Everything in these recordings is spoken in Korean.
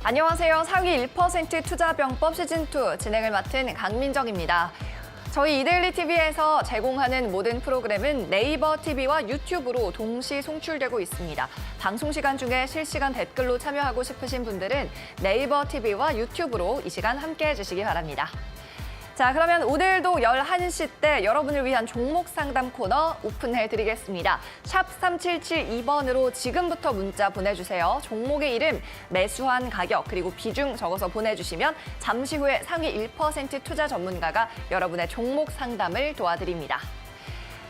안녕하세요. 상위 1% 투자병법 시즌2 진행을 맡은 강민정입니다. 저희 이데일리 TV에서 제공하는 모든 프로그램은 네이버 TV와 유튜브로 동시 송출되고 있습니다. 방송 시간 중에 실시간 댓글로 참여하고 싶으신 분들은 네이버 TV와 유튜브로 이 시간 함께해 주시기 바랍니다. 자, 그러면 오늘도 11시 때 여러분을 위한 종목 상담 코너 오픈해드리겠습니다. 샵 3772번으로 지금부터 문자 보내주세요. 종목의 이름, 매수한 가격, 그리고 비중 적어서 보내주시면 잠시 후에 상위 1% 투자 전문가가 여러분의 종목 상담을 도와드립니다.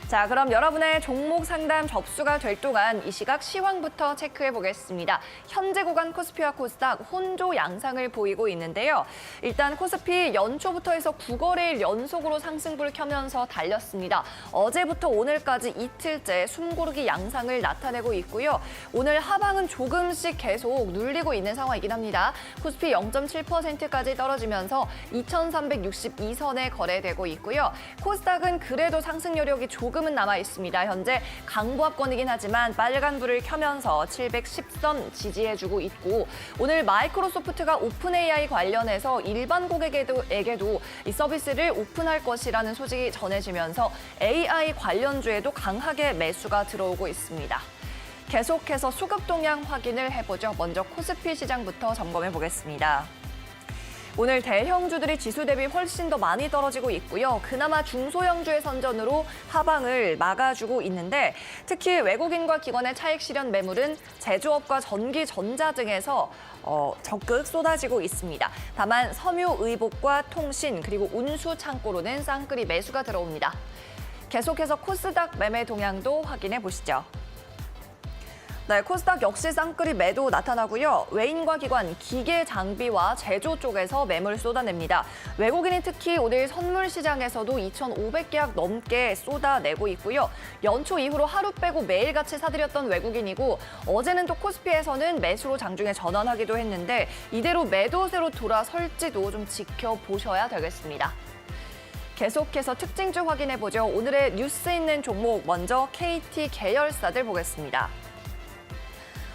자, 그럼 여러분의 종목 상담 접수가 될 동안 이 시각 시황부터 체크해 보겠습니다. 현재 구간 코스피와 코스닥 혼조 양상을 보이고 있는데요. 일단 코스피 연초부터 해서 9거래일 연속으로 상승불을 켜면서 달렸습니다. 어제부터 오늘까지 이틀째 숨고르기 양상을 나타내고 있고요. 오늘 하방은 조금씩 계속 눌리고 있는 상황이긴 합니다. 코스피 0.7%까지 떨어지면서 2,362선에 거래되고 있고요. 코스닥은 그래도 상승 여력이 조금은 남아 있습니다. 현재 강보합권이긴 하지만 빨간불을 켜면서 710선 지지해주고 있고, 오늘 마이크로소프트가 오픈 AI 관련해서 일반 고객에게도 이 서비스를 오픈할 것이라는 소식이 전해지면서 AI 관련주에도 강하게 매수가 들어오고 있습니다. 계속해서 수급 동향 확인을 해보죠. 먼저 코스피 시장부터 점검해 보겠습니다. 오늘 대형주들이 지수 대비 훨씬 더 많이 떨어지고 있고요. 그나마 중소형주의 선전으로 하방을 막아주고 있는데, 특히 외국인과 기관의 차익 실현 매물은 제조업과 전기, 전자 등에서 적극 쏟아지고 있습니다. 다만 섬유, 의복과 통신, 그리고 운수 창고로는 쌍끌이 매수가 들어옵니다. 계속해서 코스닥 매매 동향도 확인해 보시죠. 네, 코스닥 역시 쌍끌이 매도 나타나고요. 외인과 기관, 기계 장비와 제조 쪽에서 매물 쏟아냅니다. 외국인이 특히 오늘 선물 시장에서도 2,500계약 넘게 쏟아내고 있고요. 연초 이후로 하루 빼고 매일같이 사들였던 외국인이고, 어제는 또 코스피에서는 매수로 장중에 전환하기도 했는데 이대로 매도세로 돌아설지도 좀 지켜보셔야 되겠습니다. 계속해서 특징주 확인해보죠. 오늘의 뉴스 있는 종목, 먼저 KT 계열사들 보겠습니다.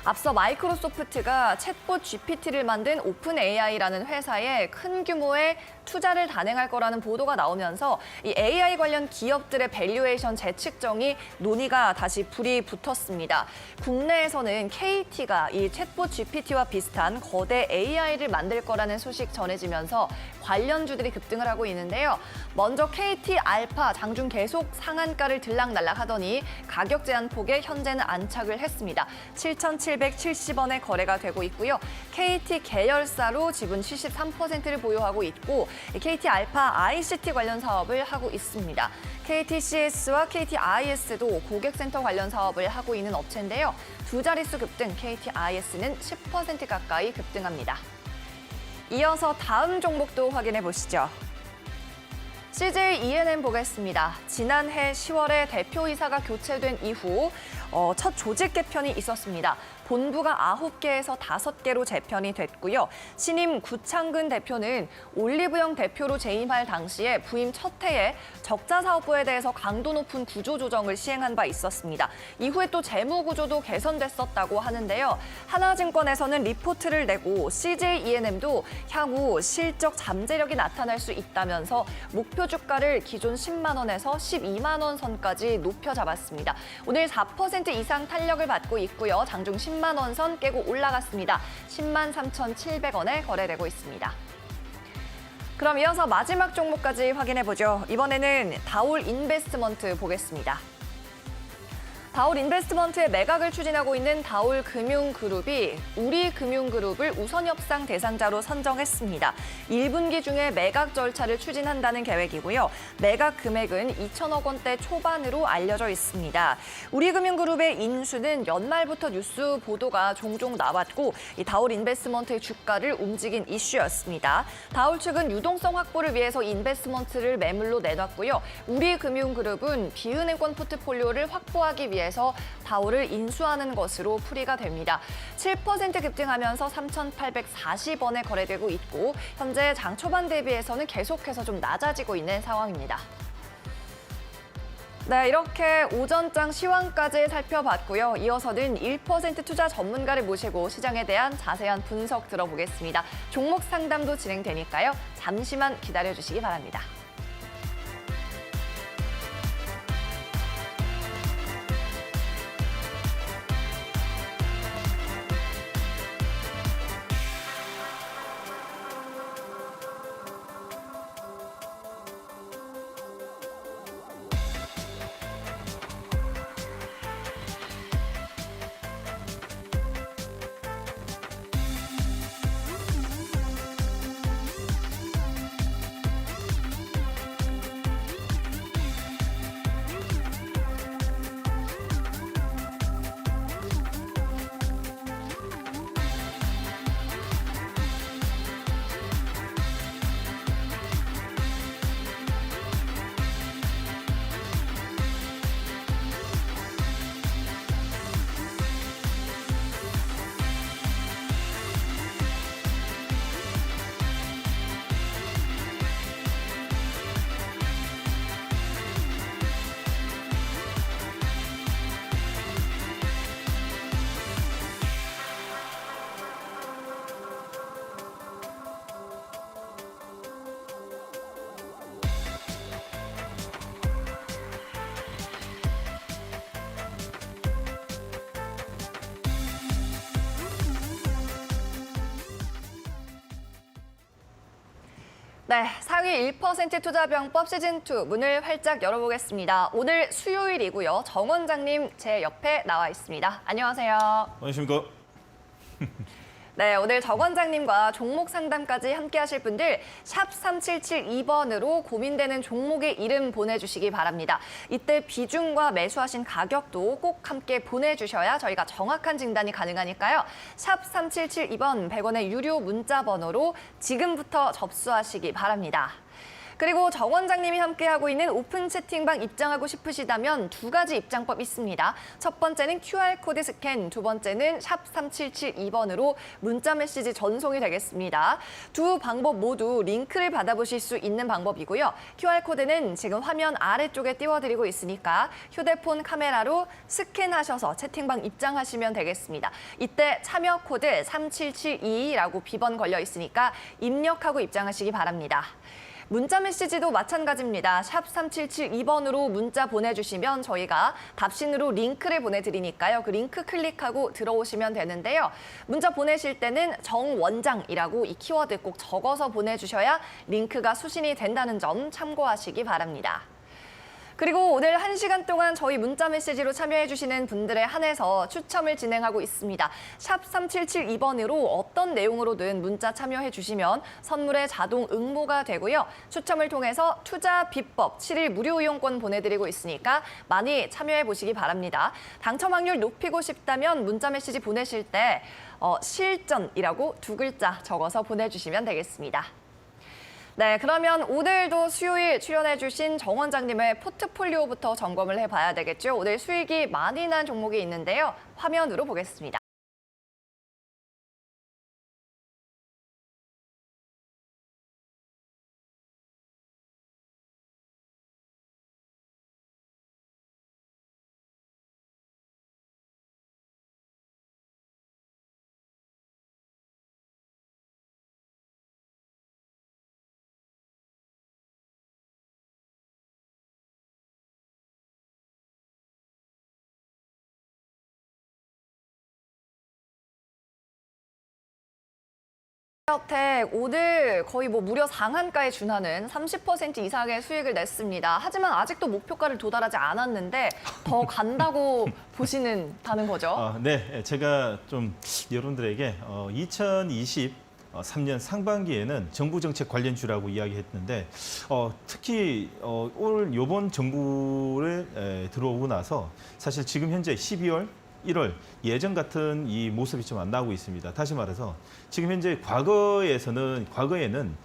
앞서 마이크로소프트가 챗봇 GPT를 만든 오픈 AI라는 회사에 큰 규모의 투자를 단행할 거라는 보도가 나오면서 이 AI 관련 기업들의 밸류에이션 재측정이 논의가 다시 불이 붙었습니다. 국내에서는 KT가 이 챗봇 GPT와 비슷한 거대 AI를 만들 거라는 소식 전해지면서 관련주들이 급등을 하고 있는데요. 먼저 KT 알파 장중 계속 상한가를 들락날락 하더니 가격 제한 폭에 현재는 안착을 했습니다. 7,770원에 거래가 되고 있고요. KT 계열사로 지분 73%를 보유하고 있고, KT 알파 ICT 관련 사업을 하고 있습니다. KTCS와 KTIS도 고객센터 관련 사업을 하고 있는 업체인데요. 두 자릿수 급등, KTIS는 10% 가까이 급등합니다. 이어서 다음 종목도 확인해 보시죠. CJ E&M 보겠습니다. 지난해 10월에 대표이사가 교체된 이후 첫 조직 개편이 있었습니다. 본부가 9개에서 5개로 재편이 됐고요. 신임 구창근 대표는 올리브영 대표로 재임할 당시에 부임 첫 해에 적자사업부에 대해서 강도 높은 구조조정을 시행한 바 있었습니다. 이후에 또 재무구조도 개선됐었다고 하는데요. 하나증권에서는 리포트를 내고 CJ E&M도 향후 실적 잠재력이 나타날 수 있다면서 목표 주가를 기존 10만 원에서 12만 원 선까지 높여 잡았습니다. 오늘 4% 이상 탄력을 받고 있고요. 장중 10만 원 선 깨고 올라갔습니다. 10만 3,700원에 거래되고 있습니다. 그럼 이어서 마지막 종목까지 확인해보죠. 이번에는 다올 인베스트먼트 보겠습니다. 다올 인베스트먼트의 매각을 추진하고 있는 다올금융그룹이 우리금융그룹을 우선협상 대상자로 선정했습니다. 1분기 중에 매각 절차를 추진한다는 계획이고요. 매각 금액은 2천억 원대 초반으로 알려져 있습니다. 우리금융그룹의 인수는 연말부터 뉴스 보도가 종종 나왔고, 이 다올 인베스트먼트의 주가를 움직인 이슈였습니다. 다올 측은 유동성 확보를 위해서 인베스트먼트를 매물로 내놨고요. 우리금융그룹은 비은행권 포트폴리오를 확보하기 위해서 다올을 인수하는 것으로 풀이가 됩니다. 7% 급등하면서 3,840원에 거래되고 있고, 현재 장 초반 대비해서는 계속해서 좀 낮아지고 있는 상황입니다. 네, 이렇게 오전장 시황까지 살펴봤고요. 이어서는 1% 투자 전문가를 모시고 시장에 대한 자세한 분석 들어보겠습니다. 종목 상담도 진행되니까요. 잠시만 기다려주시기 바랍니다. 네, 상위 1% 투자병법 시즌2 문을 활짝 열어보겠습니다. 오늘 수요일이고요. 정 원장님 제 옆에 나와 있습니다. 안녕하세요. 안녕하십니까. 네, 오늘 정 원장님과 종목 상담까지 함께 하실 분들 샵 3772번으로 고민되는 종목의 이름 보내주시기 바랍니다. 이때 비중과 매수하신 가격도 꼭 함께 보내주셔야 저희가 정확한 진단이 가능하니까요. 샵 3772번 100원의 유료 문자 번호로 지금부터 접수하시기 바랍니다. 그리고 정 원장님이 함께하고 있는 오픈 채팅방 입장하고 싶으시다면 두 가지 입장법 있습니다. 첫 번째는 QR코드 스캔, 두 번째는 샵 3772번으로 문자 메시지 전송이 되겠습니다. 두 방법 모두 링크를 받아보실 수 있는 방법이고요. QR코드는 지금 화면 아래쪽에 띄워드리고 있으니까 휴대폰 카메라로 스캔하셔서 채팅방 입장하시면 되겠습니다. 이때 참여 코드 3772라고 비번 걸려 있으니까 입력하고 입장하시기 바랍니다. 문자 메시지도 마찬가지입니다. 샵 3772번으로 문자 보내주시면 저희가 답신으로 링크를 보내드리니까요. 그 링크 클릭하고 들어오시면 되는데요. 문자 보내실 때는 정원장이라고 이 키워드 꼭 적어서 보내주셔야 링크가 수신이 된다는 점 참고하시기 바랍니다. 그리고 오늘 1시간 동안 저희 문자 메시지로 참여해주시는 분들에 한해서 추첨을 진행하고 있습니다. 샵 3772번으로 어떤 내용으로든 문자 참여해주시면 선물에 자동 응모가 되고요. 추첨을 통해서 투자 비법 7일 무료 이용권 보내드리고 있으니까 많이 참여해보시기 바랍니다. 당첨 확률 높이고 싶다면 문자 메시지 보내실 때 실전이라고 두 글자 적어서 보내주시면 되겠습니다. 네, 그러면 오늘도 수요일 출연해주신 정 원장님의 포트폴리오부터 점검을 해봐야 되겠죠. 오늘 수익이 많이 난 종목이 있는데요. 화면으로 보겠습니다. 바이오텍 오늘 거의 무려 상한가에 준하는 30% 이상의 수익을 냈습니다. 하지만 아직도 목표가를 도달하지 않았는데 더 간다고 보시는다는 거죠? 네, 제가 좀 여러분들에게 2023년 상반기에는 정부 정책 관련주라고 이야기했는데 특히 올 이번 정부를 들어오고 나서 사실 지금 현재 12월 1월 예전 같은 이 모습이 좀 안 나오고 있습니다. 다시 말해서 지금 현재 과거에는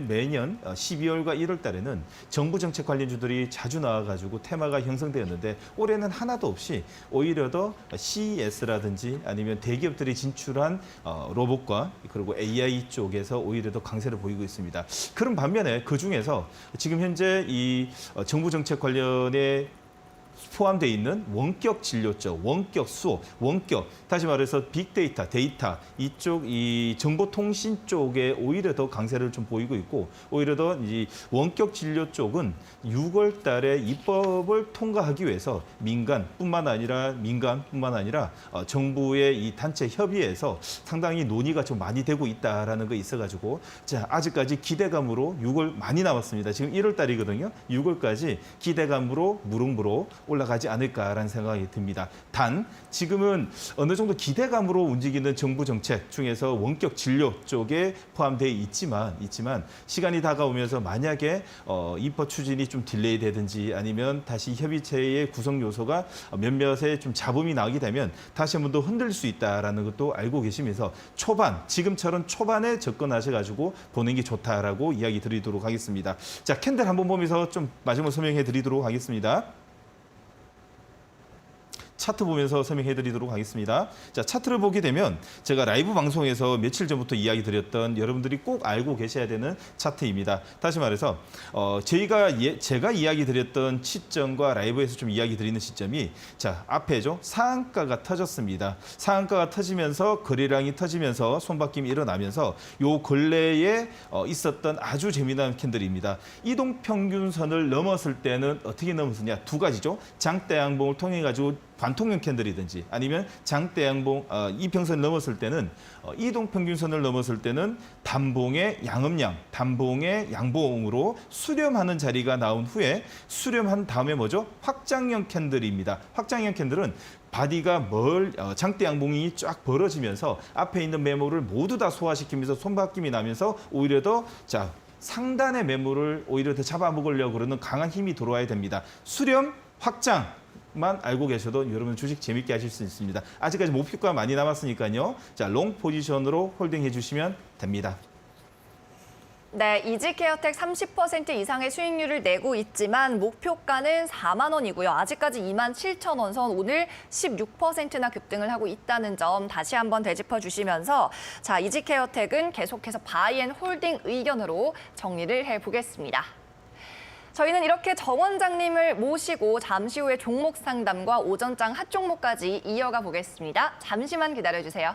매년 12월과 1월 달에는 정부 정책 관련주들이 자주 나와가지고 테마가 형성되었는데 올해는 하나도 없이 오히려 더 CES라든지 아니면 대기업들이 진출한 로봇과 그리고 AI 쪽에서 오히려 더 강세를 보이고 있습니다. 그런 반면에 그 중에서 지금 현재 이 정부 정책 관련에 포함되어 있는 원격 진료 쪽, 원격 수업, 원격, 다시 말해서 빅데이터, 데이터 이쪽 이 정보통신 쪽에 오히려 더 강세를 좀 보이고 있고 오히려 더 이 원격 진료 쪽은 6월 달에 입법을 통과하기 위해서 민간뿐만 아니라 정부의 이 단체 협의에서 상당히 논의가 좀 많이 되고 있다라는 거 있어가지고 자 아직까지 기대감으로 6월 많이 남았습니다. 지금 1월 달이거든요. 6월까지 기대감으로 무릉부로 올라가지 않을까라는 생각이 듭니다. 단 지금은 어느 정도 기대감으로 움직이는 정부 정책 중에서 원격 진료 쪽에 포함되어 있지만 시간이 다가오면서 만약에 입법 추진이 좀 딜레이 되든지 아니면 다시 협의체의 구성 요소가 몇몇에 좀 잡음이 나게 되면 다시 한 번 더 흔들릴 수 있다라는 것도 알고 계시면서 지금처럼 초반에 접근하셔가지고 보는 게 좋다라고 이야기 드리도록 하겠습니다. 자, 캔들 한번 보면서 좀 마지막으로 설명해 드리도록 하겠습니다. 차트 보면서 설명해 드리도록 하겠습니다. 자, 차트를 보게 되면 제가 라이브 방송에서 며칠 전부터 이야기 드렸던 여러분들이 꼭 알고 계셔야 되는 차트입니다. 다시 말해서 제가 이야기 드렸던 시점과 라이브에서 좀 이야기 드리는 시점이 자, 앞에죠. 상한가가 터졌습니다. 상한가가 터지면서 거래량이 터지면서 손바뀜이 일어나면서 요 근래에 있었던 아주 재미난 캔들입니다. 이동평균선을 넘었을 때는 어떻게 넘었느냐? 두 가지죠. 장대 양봉을 통해 가지고 반통형 캔들이든지 아니면 장대 양봉 이평선을 넘었을 때는 이동평균선을 넘었을 때는 단봉의 양음양, 단봉의 양봉으로 수렴하는 자리가 나온 후에 수렴한 다음에 뭐죠? 확장형 캔들입니다. 확장형 캔들은 바디가 장대 양봉이 쫙 벌어지면서 앞에 있는 매물을 모두 다 소화시키면서 손바뀜이 나면서 오히려 더 상단의 매물을 오히려 더 잡아먹으려고 그러는 강한 힘이 들어와야 됩니다. 수렴, 확장. 만 알고 계셔도 여러분 주식 재밌게 하실 수 있습니다. 아직까지 목표가 많이 남았으니까요. 자, 롱 포지션으로 홀딩해 주시면 됩니다. 네, 이지케어텍 30% 이상의 수익률을 내고 있지만 목표가는 4만 원이고요. 아직까지 27,000원 선 오늘 16%나 급등을 하고 있다는 점 다시 한번 되짚어 주시면서 자, 이지케어텍은 계속해서 바이 앤 홀딩 의견으로 정리를 해보겠습니다. 저희는 이렇게 정 원장님을 모시고 잠시 후에 종목 상담과 오전장 핫 종목까지 이어가 보겠습니다. 잠시만 기다려주세요.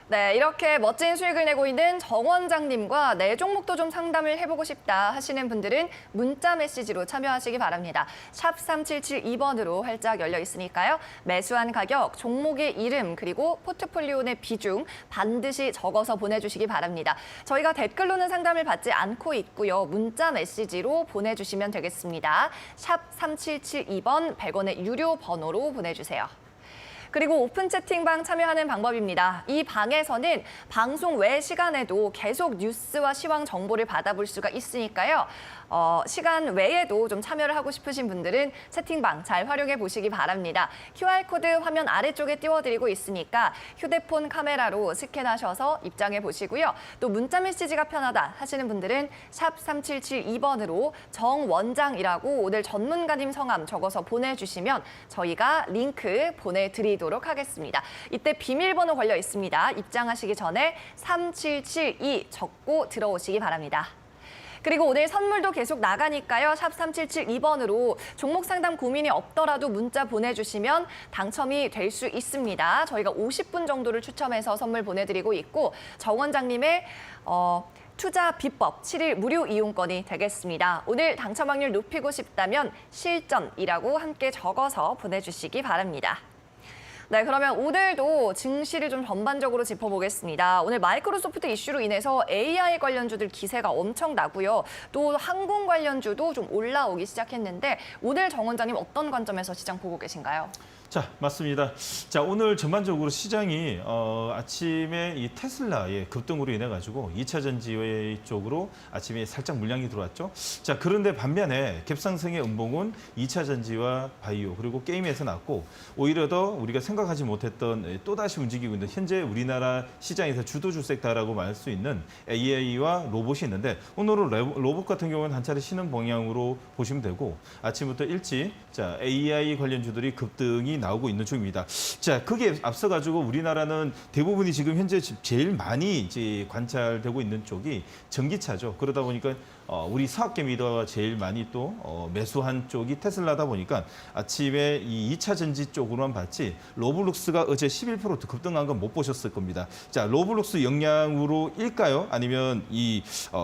네, 이렇게 멋진 수익을 내고 있는 정 원장님과 내 종목도 좀 상담을 해보고 싶다 하시는 분들은 문자 메시지로 참여하시기 바랍니다. 샵 3772번으로 활짝 열려 있으니까요. 매수한 가격, 종목의 이름, 그리고 포트폴리오 내 비중 반드시 적어서 보내주시기 바랍니다. 저희가 댓글로는 상담을 받지 않고 있고요. 문자 메시지로 보내주시면 되겠습니다. 샵 3772번 100원의 유료 번호로 보내주세요. 그리고 오픈 채팅방 참여하는 방법입니다. 이 방에서는 방송 외 시간에도 계속 뉴스와 시황 정보를 받아볼 수가 있으니까요. 시간 외에도 좀 참여를 하고 싶으신 분들은 채팅방 잘 활용해 보시기 바랍니다. QR코드 화면 아래쪽에 띄워드리고 있으니까 휴대폰 카메라로 스캔하셔서 입장해 보시고요. 또 문자 메시지가 편하다 하시는 분들은 샵 3772번으로 정원장이라고 오늘 전문가님 성함 적어서 보내주시면 저희가 링크 보내드리도록 하겠습니다. 이때 비밀번호 걸려 있습니다. 입장하시기 전에 3772 적고 들어오시기 바랍니다. 그리고 오늘 선물도 계속 나가니까요. 샵 3772번으로 종목 상담 고민이 없더라도 문자 보내주시면 당첨이 될 수 있습니다. 저희가 50분 정도를 추첨해서 선물 보내드리고 있고 정 원장님의 투자 비법 7일 무료 이용권이 되겠습니다. 오늘 당첨 확률 높이고 싶다면 실전이라고 함께 적어서 보내주시기 바랍니다. 네, 그러면 오늘도 증시를 좀 전반적으로 짚어보겠습니다. 오늘 마이크로소프트 이슈로 인해서 AI 관련주들 기세가 엄청 나고요. 또 항공 관련주도 좀 올라오기 시작했는데 오늘 정 원장님 어떤 관점에서 시장 보고 계신가요? 자, 맞습니다. 자, 오늘 전반적으로 시장이 아침에 이 테슬라의 급등으로 인해 가지고 2차 전지 쪽으로 아침에 살짝 물량이 들어왔죠. 자, 그런데 반면에 갭상승의 음봉은 2차 전지와 바이오 그리고 게임에서 났고 오히려 더 우리가 생각하지 못했던 또다시 움직이고 있는 현재 우리나라 시장에서 주도주 섹터라고 말할 수 있는 AI와 로봇이 있는데 오늘은 로봇 같은 경우는 한 차례 쉬는 방향으로 보시면 되고 아침부터 일찍 자, AI 관련주들이 급등이 나오고 있는 중입니다. 자, 그게 앞서가지고 우리나라는 대부분이 지금 현재 제일 많이 이제 관찰되고 있는 쪽이 전기차죠. 그러다 보니까 우리 사업개미가 제일 많이 또 매수한 쪽이 테슬라다 보니까 아침에 이 2차 전지 쪽으로만 봤지 로블록스가 어제 11% 급등한 건 못 보셨을 겁니다. 자, 로블록스 영향으로일까요? 아니면 이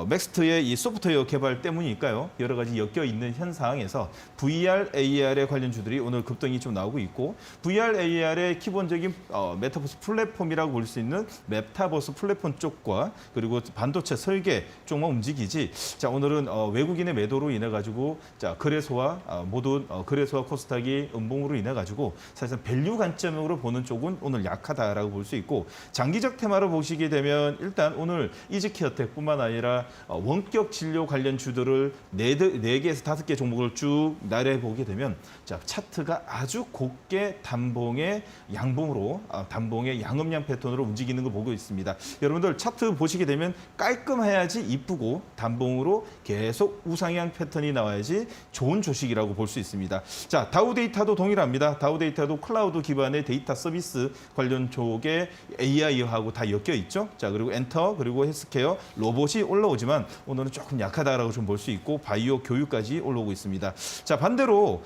맥스트의 이 소프트웨어 개발 때문일까요? 여러 가지 엮여 있는 현 상황에서 VR, AR의 관련주들이 오늘 급등이 좀 나오고 있고 VR, AR의 기본적인 메타버스 플랫폼이라고 볼 수 있는 메타버스 플랫폼 쪽과 그리고 반도체 설계 쪽만 움직이지. 자, 오늘은 외국인의 매도로 인해 가지고 자, 거래소와 모든 거래소와 코스닥이 음봉으로 인해 가지고 사실상 밸류 관점으로 보는 쪽은 오늘 약하다라고 볼 수 있고 장기적 테마로 보시게 되면 일단 오늘 이즈케어텍뿐만 아니라 원격 진료 관련 주들을 4개에서 5개 종목을 쭉 나열해 보게 되면 자, 차트가 아주 곱게 단봉의 양봉으로 단봉의 양음양 패턴으로 움직이는 걸 보고 있습니다. 여러분들 차트 보시게 되면 깔끔해야지 이쁘고 단봉으로 계속 우상향 패턴이 나와야지 좋은 주식이라고 볼 수 있습니다. 자, 다우데이터도 동일합니다. 다우데이터도 클라우드 기반의 데이터 서비스 관련 쪽에 AI하고 다 엮여 있죠. 자, 그리고 엔터 그리고 헬스케어 로봇이 올라오지만 오늘은 조금 약하다라고 좀 볼 수 있고 바이오 교육까지 올라오고 있습니다. 자, 반대로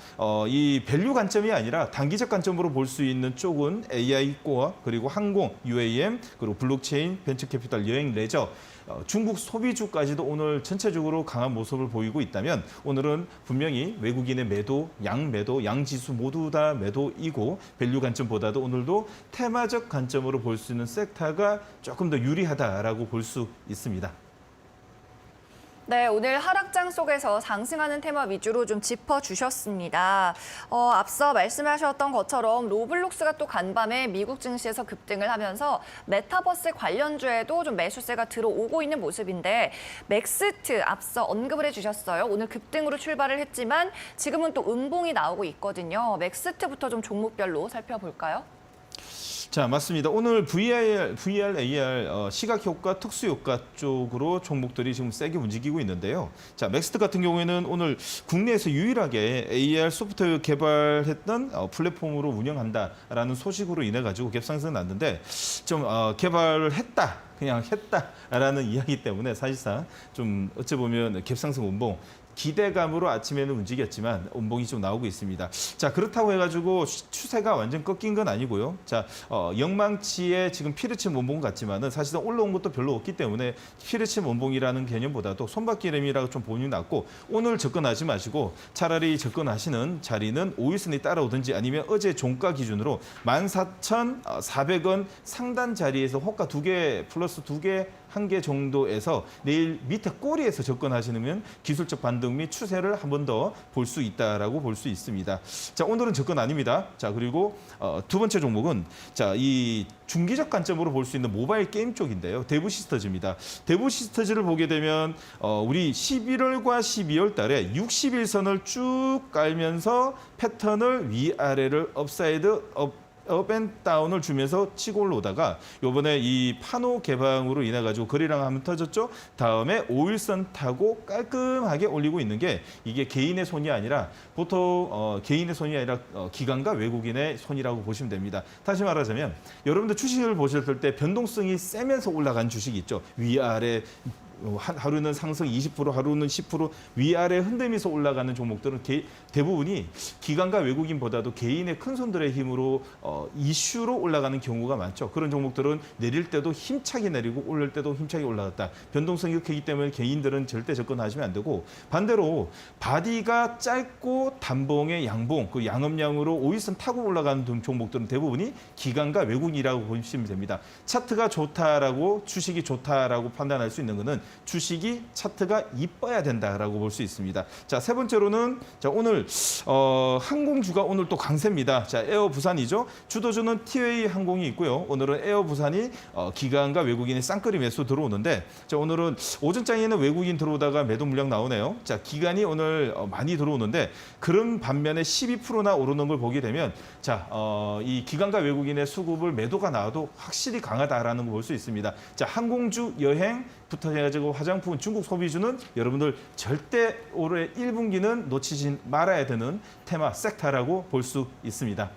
이 밸류 관점이 아니라 단기적 관점으로 볼 수 있는 쪽은 AI 코어 그리고 항공, UAM 그리고 블록체인, 벤처캐피탈, 여행, 레저 중국 소비주까지도 오늘 전체적으로 강한 모습을 보이고 있다면 오늘은 분명히 외국인의 매도, 양지수 모두 다 매도이고 밸류 관점보다도 오늘도 테마적 관점으로 볼 수 있는 섹터가 조금 더 유리하다라고 볼 수 있습니다. 네, 오늘 하락장 속에서 상승하는 테마 위주로 좀 짚어주셨습니다. 앞서 말씀하셨던 것처럼 로블록스가 또 간밤에 미국 증시에서 급등을 하면서 메타버스 관련주에도 좀 매수세가 들어오고 있는 모습인데 맥스트 앞서 언급을 해주셨어요. 오늘 급등으로 출발을 했지만 지금은 또 음봉이 나오고 있거든요. 맥스트부터 좀 종목별로 살펴볼까요? 자, 맞습니다. 오늘 VR, AR 시각효과, 특수효과 쪽으로 종목들이 지금 세게 움직이고 있는데요. 자, 맥스트 같은 경우에는 오늘 국내에서 유일하게 AR 소프트웨어 개발했던 플랫폼으로 운영한다라는 소식으로 인해 가지고 갭상승 났는데 좀 개발을 했다. 그냥 했다라는 이야기 때문에 사실상 좀 어찌 보면 갭상승 운봉 기대감으로 아침에는 움직였지만 운봉이 좀 나오고 있습니다. 자, 그렇다고 해가지고 추세가 완전 꺾인 건 아니고요. 자, 영망치에 지금 피르침 운봉 같지만은 사실상 올라온 것도 별로 없기 때문에 피르침 운봉이라는 개념보다도 손바퀴름이라고 좀 본인이 났고 오늘 접근하지 마시고 차라리 접근하시는 자리는 5일선이 따라오든지 아니면 어제 종가 기준으로 14,400원 상단 자리에서 호가 2개 플러스 2개 1개 정도에서 내일 밑에 꼬리에서 접근하시면 기술적 반등 및 추세를 한 번 더 볼 수 있다라고 볼 수 있습니다. 자, 오늘은 접근 아닙니다. 자, 그리고 두 번째 종목은 자, 이 중기적 관점으로 볼 수 있는 모바일 게임 쪽인데요. 대부시스터즈입니다. 대부시스터즈를 보게 되면 우리 11월과 12월 달에 60일선을 쭉 깔면서 패턴을 위아래를 업사이드 업앤다운을 주면서 치고 올라오다가 요번에 이 파노 개방으로 인해 가지고 거래량 한번 터졌죠. 다음에 5일선 타고 깔끔하게 올리고 있는 게 이게 개인의 손이 아니라 보통 개인의 손이 아니라 기관과 외국인의 손이라고 보시면 됩니다. 다시 말하자면 여러분들 주식을 보셨을 때 변동성이 세면서 올라간 주식이 있죠. 위아래 하루는 상승 20%, 하루는 10% 위아래 흔들면서 올라가는 종목들은 대부분이 기관과 외국인보다도 개인의 큰 손들의 힘으로 이슈로 올라가는 경우가 많죠. 그런 종목들은 내릴 때도 힘차게 내리고 오를 때도 힘차게 올라갔다. 변동성이 크기 때문에 개인들은 절대 접근하시면 안 되고, 반대로 바디가 짧고 단봉의 양봉, 그 양음양으로 5일선 타고 올라가는 종목들은 대부분이 기관과 외국인이라고 보시면 됩니다. 차트가 좋다라고, 주식이 좋다라고 판단할 수 있는 것은 주식이 차트가 이뻐야 된다라고 볼 수 있습니다. 자, 세 번째로는 오늘 항공주가 오늘 또 강세입니다. 자, 에어 부산이죠. 주도주는 티웨이 항공이 있고요. 오늘은 에어 부산이 기관과 외국인의 쌍끌이 매수 들어오는데, 자, 오늘은 오전장에는 외국인 들어오다가 매도 물량 나오네요. 자, 기관이 오늘 많이 들어오는데, 그런 반면에 12%나 오르는 걸 보게 되면, 자, 이 기관과 외국인의 수급을 매도가 나와도 확실히 강하다라는 걸 볼 수 있습니다. 자, 항공주, 여행부터 해가지고 화장품, 중국 소비주는 여러분들 절대 올해 1분기는 놓치지 말아야 되는 테마 섹터라고 볼 수 있습니다.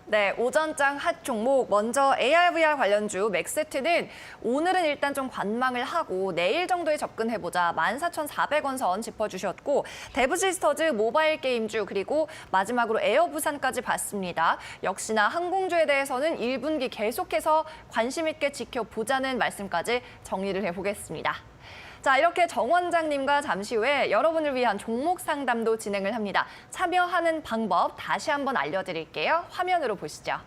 네, 오전장 핫 종목 먼저 AR/VR 관련주 맥세트는 오늘은 일단 좀 관망을 하고 내일 정도에 접근해보자 14,400원 선 짚어주셨고, 데브시스터즈 모바일 게임주 그리고 마지막으로 에어부산까지 봤습니다. 역시나 항공주에 대해서는 1분기 계속해서 관심 있게 지켜보자는 말씀까지 정리를 해보겠습니다. 자, 이렇게 정 원장님과 잠시 후에 여러분을 위한 종목 상담도 진행을 합니다. 참여하는 방법 다시 한번 알려드릴게요. 화면으로 보시죠.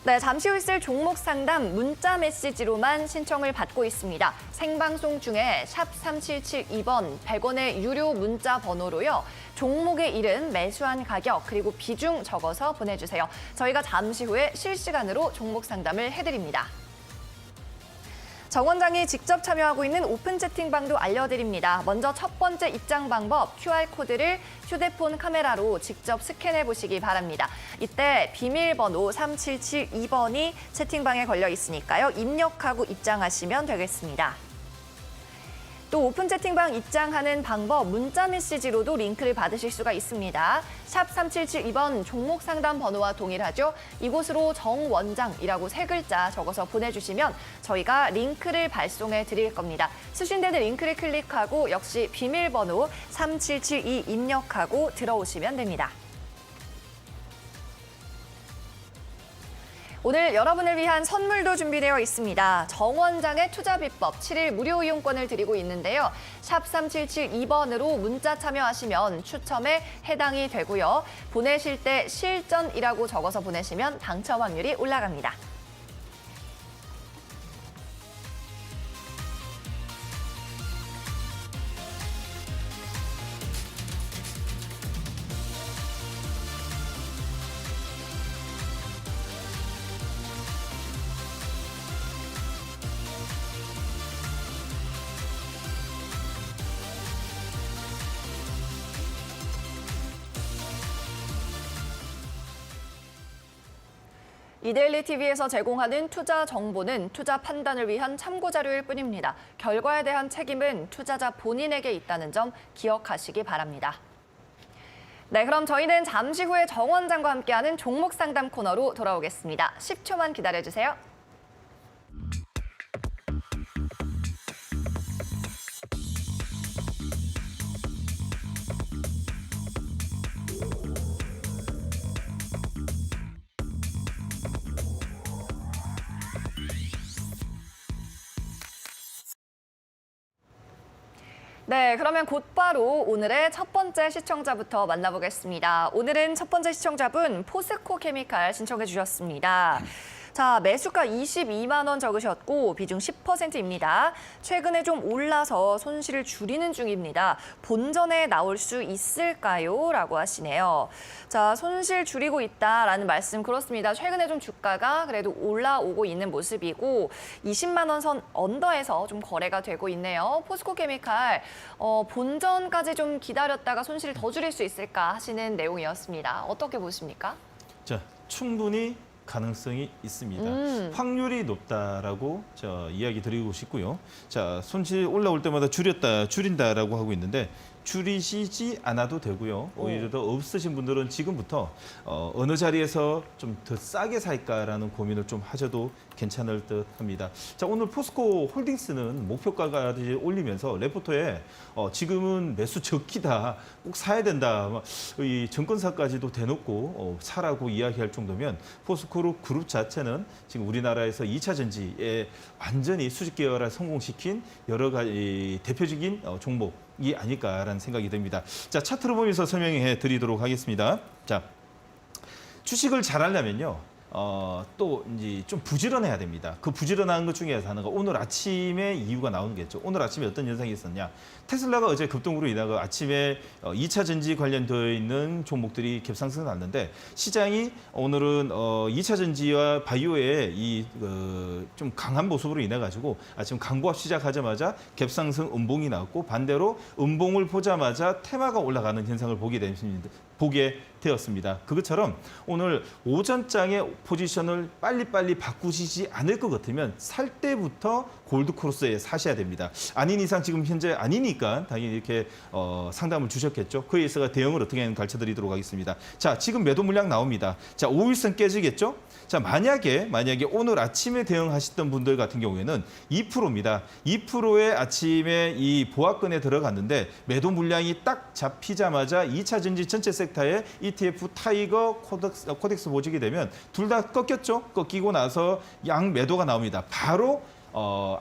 네, 잠시 후 있을 종목 상담 문자 메시지로만 신청을 받고 있습니다. 생방송 중에 샵 3772번 100원의 유료 문자 번호로요. 종목의 이름, 매수한 가격, 그리고 비중 적어서 보내주세요. 저희가 잠시 후에 실시간으로 종목 상담을 해드립니다. 정 원장이 직접 참여하고 있는 오픈 채팅방도 알려드립니다. 먼저 첫 번째 입장 방법, QR코드를 휴대폰 카메라로 직접 스캔해 보시기 바랍니다. 이때 비밀번호 3772번이 채팅방에 걸려 있으니까요. 입력하고 입장하시면 되겠습니다. 또 오픈 채팅방 입장하는 방법, 문자 메시지로도 링크를 받으실 수가 있습니다. 샵 3772번 종목 상담 번호와 동일하죠. 이곳으로 정 원장이라고 3글자 적어서 보내주시면 저희가 링크를 발송해 드릴 겁니다. 수신되는 링크를 클릭하고 역시 비밀번호 3772 입력하고 들어오시면 됩니다. 오늘 여러분을 위한 선물도 준비되어 있습니다. 정 원장의 투자 비법 7일 무료 이용권을 드리고 있는데요. 샵 3772번으로 문자 참여하시면 추첨에 해당이 되고요. 보내실 때 실전이라고 적어서 보내시면 당첨 확률이 올라갑니다. 이데일리 TV에서 제공하는 투자 정보는 투자 판단을 위한 참고 자료일 뿐입니다. 결과에 대한 책임은 투자자 본인에게 있다는 점 기억하시기 바랍니다. 네, 그럼 저희는 잠시 후에 정 원장과 함께하는 종목 상담 코너로 돌아오겠습니다. 10초만 기다려주세요. 네, 그러면 곧바로 오늘의 첫 번째 시청자부터 만나보겠습니다. 오늘은 첫 번째 시청자분 포스코 케미칼 신청해 주셨습니다. 자, 매수가 22만 원 적으셨고 비중 10%입니다. 최근에 좀 올라서 손실을 줄이는 중입니다. 본전에 나올 수 있을까요? 라고 하시네요. 자, 손실 줄이고 있다라는 말씀 그렇습니다. 최근에 좀 주가가 그래도 올라오고 있는 모습이고 20만 원 선 언더에서 좀 거래가 되고 있네요. 포스코 케미칼 본전까지 좀 기다렸다가 손실을 더 줄일 수 있을까 하시는 내용이었습니다. 어떻게 보십니까? 자, 충분히 가능성이 있습니다. 확률이 높다라고 이야기 드리고 싶고요. 자, 손실 올라올 때마다 줄인다라고 하고 있는데 줄이시지 않아도 되고요. 오히려 더 없으신 분들은 지금부터 어느 자리에서 좀 더 싸게 살까라는 고민을 좀 하셔도 괜찮을 듯 합니다. 자, 오늘 포스코 홀딩스는 목표가까지 올리면서 레포터에 지금은 매수 적기다, 꼭 사야 된다, 이 증권사까지도 대놓고 사라고 이야기할 정도면 포스코 그룹 자체는 지금 우리나라에서 2차 전지에 완전히 수직 계열화 성공시킨 여러 가지 대표적인 종목이 아닐까라는 생각이 듭니다. 자, 차트를 보면서 설명해 드리도록 하겠습니다. 자, 주식을 잘 하려면요. 또 이제 좀 부지런해야 됩니다. 그 부지런한 것 중에 하나가 오늘 아침에 이유가 나오는 게 있죠. 오늘 아침에 어떤 현상이 있었냐. 테슬라가 어제 급등으로 인하여 아침에 2차 전지 관련되어 있는 종목들이 갭상승을 났는데 시장이 오늘은 2차 전지와 바이오의 이 좀 강한 모습으로 인해 가지고 아침 강보합 시작하자마자 갭상승 음봉이 나왔고 반대로 음봉을 보자마자 테마가 올라가는 현상을 보게 되었습니다. 그것처럼 오늘 오전장의 포지션을 빨리빨리 바꾸시지 않을 것 같으면 살 때부터 골드크로스에 사셔야 됩니다. 아닌 이상 지금 현재 아니니까 당연히 이렇게 상담을 주셨겠죠. 그에 있어서 대응을 어떻게 하는지 가르쳐드리도록 하겠습니다. 자, 지금 매도 물량 나옵니다. 자, 5일선 깨지겠죠? 자, 만약에 오늘 아침에 대응하셨던 분들 같은 경우에는 2%입니다. 2%의 아침에 이 보합권에 들어갔는데 매도 물량이 딱 잡히자마자 2차 전지 전체 섹터에 ETF 타이거 코덱스 보직이 되면 둘 다 꺾였죠. 꺾이고 나서 양 매도가 나옵니다. 바로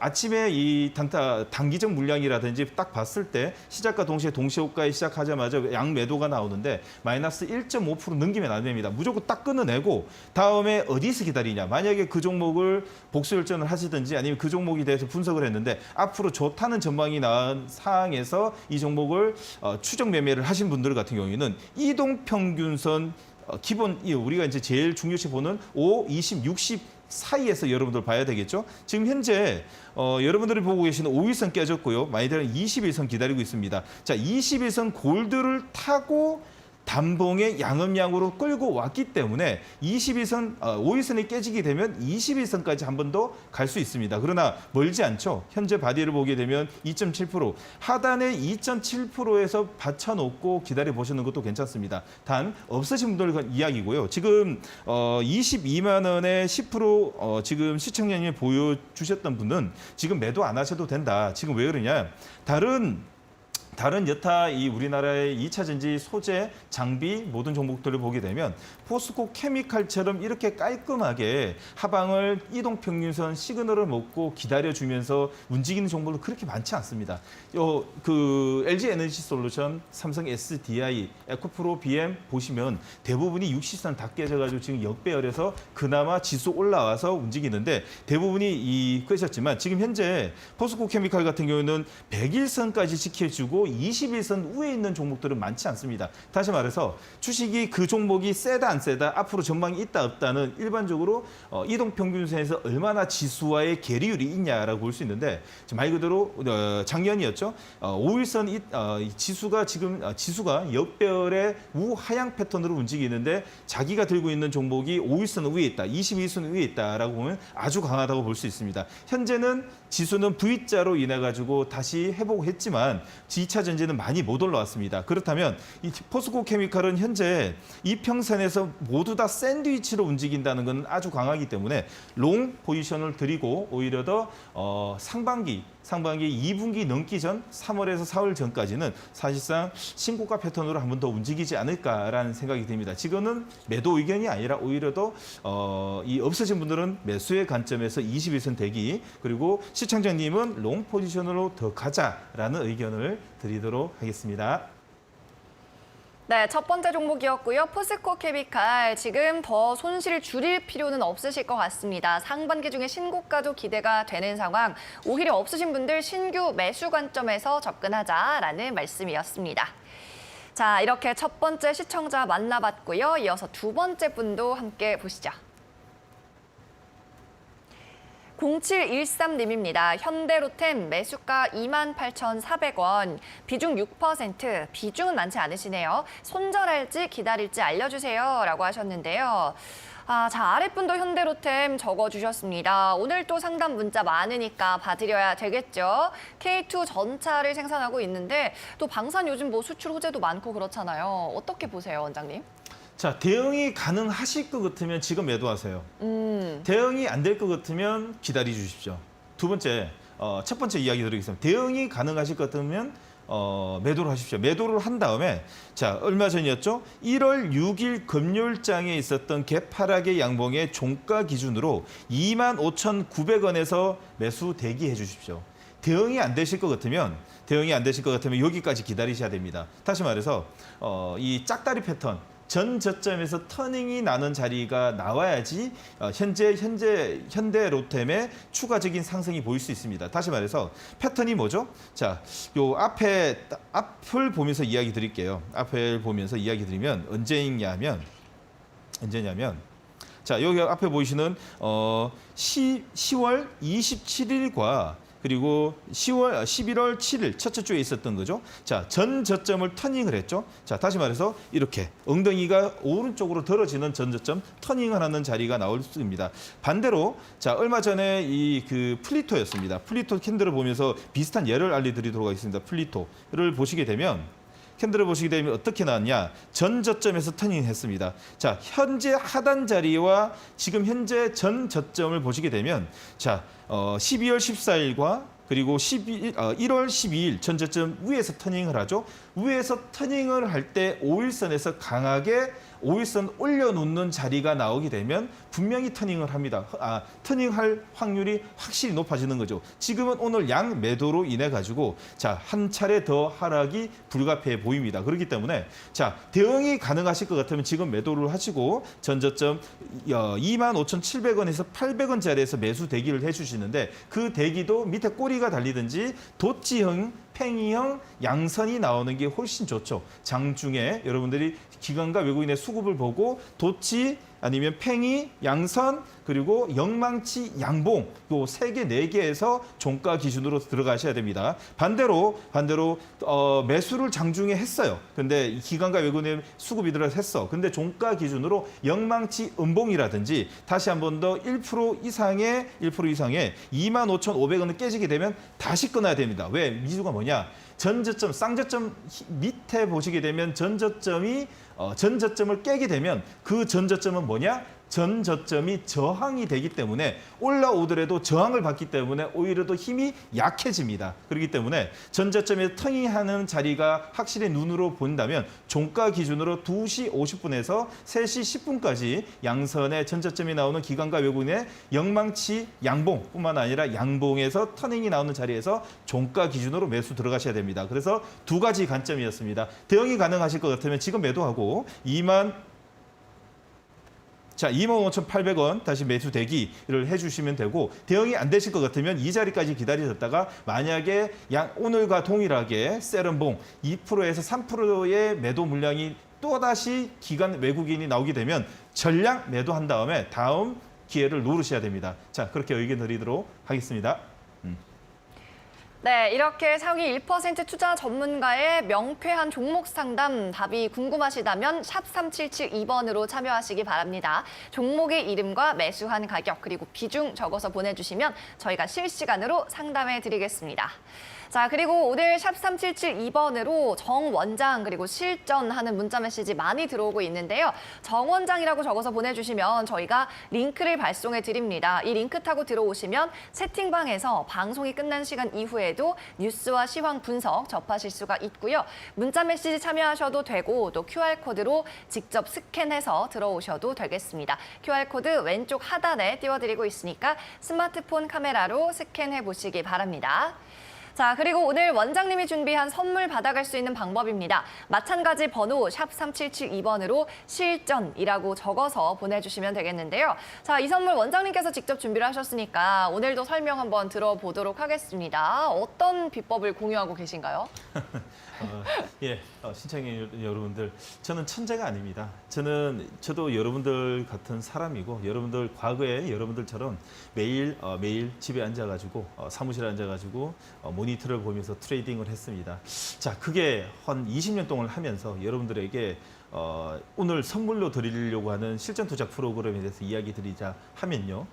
아침에 이 단기적 물량이라든지 딱 봤을 때 시작과 동시에 동시호가에 시작하자마자 양 매도가 나오는데 마이너스 1.5% 넘기면 안 됩니다. 무조건 딱 끊어내고 다음에 어디서 기다리냐. 만약에 그 종목을 복수열전을 하시든지 아니면 그 종목에 대해서 분석을 했는데 앞으로 좋다는 전망이 나온 상황에서 이 종목을 추적 매매를 하신 분들 같은 경우에는 이동평균선 기본 우리가 이제 제일 중요시 보는 5, 20, 60 사이에서 여러분들 봐야 되겠죠. 지금 현재 여러분들이 보고 계시는 5일선 깨졌고요. 많이들은 21선 기다리고 있습니다. 자, 21선 골드를 타고 단봉의 양음양으로 끌고 왔기 때문에 21선, 5일선이 깨지게 되면 21선까지 한 번 더 갈 수 있습니다. 그러나 멀지 않죠. 현재 바디를 보게 되면 2.7%, 하단에 2.7%에서 받쳐놓고 기다려보시는 것도 괜찮습니다. 단 없으신 분들 이야기고요. 지금 22만 원에 10% 지금 시청자님이 보여주셨던 분은 지금 매도 안 하셔도 된다. 지금 왜 그러냐. 다른 여타 이 우리나라의 2차 전지 소재, 장비 모든 종목들을 보게 되면 포스코 케미칼처럼 이렇게 깔끔하게 하방을 이동평균선 시그널을 먹고 기다려주면서 움직이는 종목은 그렇게 많지 않습니다. 그 LG 에너지 솔루션, 삼성 SDI, 에코프로 BM 보시면 대부분이 60선 다 깨져가지고 지금 역배열에서 그나마 지수 올라와서 움직이는데 대부분이 그러셨지만 지금 현재 포스코 케미칼 같은 경우는 100일선까지 지켜주고 21선 위에 있는 종목들은 많지 않습니다. 다시 말해서 주식이 그 종목이 세다 안 세다 앞으로 전망이 있다 없다는 일반적으로 이동평균선에서 얼마나 지수와의 괴리율이 있냐라고 볼 수 있는데 말 그대로 작년이었죠. 5일선 지수가 지금 지수가 역배열의 우하향 패턴으로 움직이는데 자기가 들고 있는 종목이 5일선 위에 있다, 22선 위에 있다라고 보면 아주 강하다고 볼 수 있습니다. 현재는 지수는 V자로 인해 가지고 다시 회복했지만 2차 전지는 많이 못 올라왔습니다. 그렇다면 이 포스코 케미칼은 현재 이평선에서 모두 다 샌드위치로 움직인다는 건 아주 강하기 때문에 롱 포지션을 드리고 오히려 더 상반기 2분기 넘기 전 3월에서 4월 전까지는 사실상 신고가 패턴으로 한 번 더 움직이지 않을까라는 생각이 듭니다. 지금은 매도 의견이 아니라 오히려 더 이 없으신 분들은 매수의 관점에서 21선 대기 그리고 시청자님은 롱 포지션으로 더 가자라는 의견을 드리도록 하겠습니다. 네, 첫 번째 종목이었고요. 포스코 케미칼 지금 더 손실을 줄일 필요는 없으실 것 같습니다. 상반기 중에 신고가도 기대가 되는 상황. 오히려 없으신 분들 신규 매수 관점에서 접근하자라는 말씀이었습니다. 자, 이렇게 첫 번째 시청자 만나봤고요. 이어서 두 번째 분도 함께 보시죠. 0713님입니다. 현대로템 매수가 28,400원, 비중 6%, 비중은 많지 않으시네요. 손절할지 기다릴지 알려주세요 라고 하셨는데요. 자, 아랫분도 현대로템 적어주셨습니다. 오늘 또 상담 문자 많으니까 봐드려야 되겠죠. K2 전차를 생산하고 있는데 또 방산 요즘 뭐 수출 호재도 많고 그렇잖아요. 어떻게 보세요, 원장님? 자, 대응이 가능하실 것 같으면 지금 매도하세요. 대응이 안 될 것 같으면 기다려 주십시오. 두 번째, 첫 번째 이야기 드리겠습니다. 대응이 가능하실 것 같으면 매도를 하십시오. 매도를 한 다음에 자, 얼마 전이었죠? 1월 6일 금요일장에 있었던 개파락의 양봉의 종가 기준으로 25,900원에서 매수 대기해 주십시오. 대응이 안 되실 것 같으면 여기까지 기다리셔야 됩니다. 다시 말해서 이 짝다리 패턴 전 저점에서 터닝이 나는 자리가 나와야지 현대로템의 추가적인 상승이 보일 수 있습니다. 다시 말해서 패턴이 뭐죠? 자, 요 앞을 보면서 이야기 드릴게요. 앞을 보면서 이야기 드리면 언제냐면 자, 여기 앞에 보이시는 10월 27일과 그리고 11월 7일 첫째 주에 있었던 거죠. 자, 전 저점을 터닝을 했죠. 자, 다시 말해서 이렇게 엉덩이가 오른쪽으로 들어지는 전 저점 터닝을 하는 자리가 나올 수 있습니다. 반대로 자, 얼마 전에 이 그 플리토였습니다. 플리토 캔들을 보면서 비슷한 예를 알려드리도록 하겠습니다. 플리토를 보시게 되면 캔들을 보시게 되면 어떻게 나왔냐? 전 저점에서 터닝했습니다. 자, 현재 하단 자리와 지금 현재 전 저점을 보시게 되면 자, 12월 14일과 그리고 1월 12일 전 저점 위에서 터닝을 하죠. 위에서 터닝을 할 때 5일선에서 강하게 5일선 올려놓는 자리가 나오게 되면 분명히 터닝을 합니다. 터닝할 확률이 확실히 높아지는 거죠. 지금은 오늘 양 매도로 인해 가지고 자, 한 차례 더 하락이 불가피해 보입니다. 그렇기 때문에 자, 대응이 가능하실 것 같으면 지금 매도를 하시고 전저점 25,700원에서 800원 자리에서 매수 대기를 해주시는데 그 대기도 밑에 꼬리가 달리든지 도치형 팽이형 양선이 나오는 게 훨씬 좋죠. 장중에 여러분들이 기관과 외국인의 수급을 보고 도치 아니면 팽이, 양선, 그리고 영망치, 양봉 요 3개, 4개에서 종가 기준으로 들어가셔야 됩니다. 반대로 매수를 장중에 했어요. 근데 기관과 외국인의 수급이 들어서 했어. 근데 종가 기준으로 영망치, 음봉이라든지 다시 한 번 더 1% 이상의 25,500원을 깨지게 되면 다시 끊어야 됩니다. 왜? 미주가 뭐냐? 전저점, 쌍저점 밑에 보시게 되면 전저점을 깨게 되면 그 전저점은 뭐냐? 전저점이 저항이 되기 때문에 올라오더라도 저항을 받기 때문에 오히려 더 힘이 약해집니다. 그렇기 때문에 전저점에 터닝하는 자리가 확실히 눈으로 본다면 종가 기준으로 2시 50분에서 3시 10분까지 양선의 전저점이 나오는 기관과 외국인의 영망치 양봉뿐만 아니라 양봉에서 터닝이 나오는 자리에서 종가 기준으로 매수 들어가셔야 됩니다. 그래서 두 가지 관점이었습니다. 대응이 가능하실 것 같으면 지금 매도하고 25,800원 다시 매수 대기를 해주시면 되고 대응이 안 되실 것 같으면 이 자리까지 기다리셨다가 만약에 오늘과 동일하게 세련봉 2%에서 3%의 매도 물량이 또다시 기관 외국인이 나오게 되면 전량 매도한 다음에 다음 기회를 노리셔야 됩니다. 자, 그렇게 의견 드리도록 하겠습니다. 네, 이렇게 상위 1% 투자 전문가의 명쾌한 종목 상담 답이 궁금하시다면 샵 3772번으로 참여하시기 바랍니다. 종목의 이름과 매수한 가격 그리고 비중 적어서 보내주시면 저희가 실시간으로 상담해 드리겠습니다. 자, 그리고 오늘 샵 3772번으로 정원장 그리고 실전하는 문자 메시지 많이 들어오고 있는데요. 정원장이라고 적어서 보내주시면 저희가 링크를 발송해 드립니다. 이 링크 타고 들어오시면 채팅방에서 방송이 끝난 시간 이후에도 뉴스와 시황 분석 접하실 수가 있고요. 문자 메시지 참여하셔도 되고 또 QR코드로 직접 스캔해서 들어오셔도 되겠습니다. QR코드 왼쪽 하단에 띄워드리고 있으니까 스마트폰 카메라로 스캔해 보시기 바랍니다. 자, 그리고 오늘 원장님이 준비한 선물 받아갈 수 있는 방법입니다. 마찬가지 번호 샵 3772번으로 실전이라고 적어서 보내주시면 되겠는데요. 자, 이 선물 원장님께서 직접 준비를 하셨으니까 오늘도 설명 한번 들어보도록 하겠습니다. 어떤 비법을 공유하고 계신가요? 신청해 여러분들, 저는 천재가 아닙니다. 저도 여러분들 같은 사람이고 여러분들 과거에 여러분들처럼 매일 집에 앉아가지고 사무실에 앉아가지고 모니터를 보면서 트레이딩을 했습니다. 자, 그게 한 20년 동안 하면서 여러분들에게 오늘 선물로 드리려고 하는 실전 투자 프로그램에 대해서 이야기 드리자 하면요.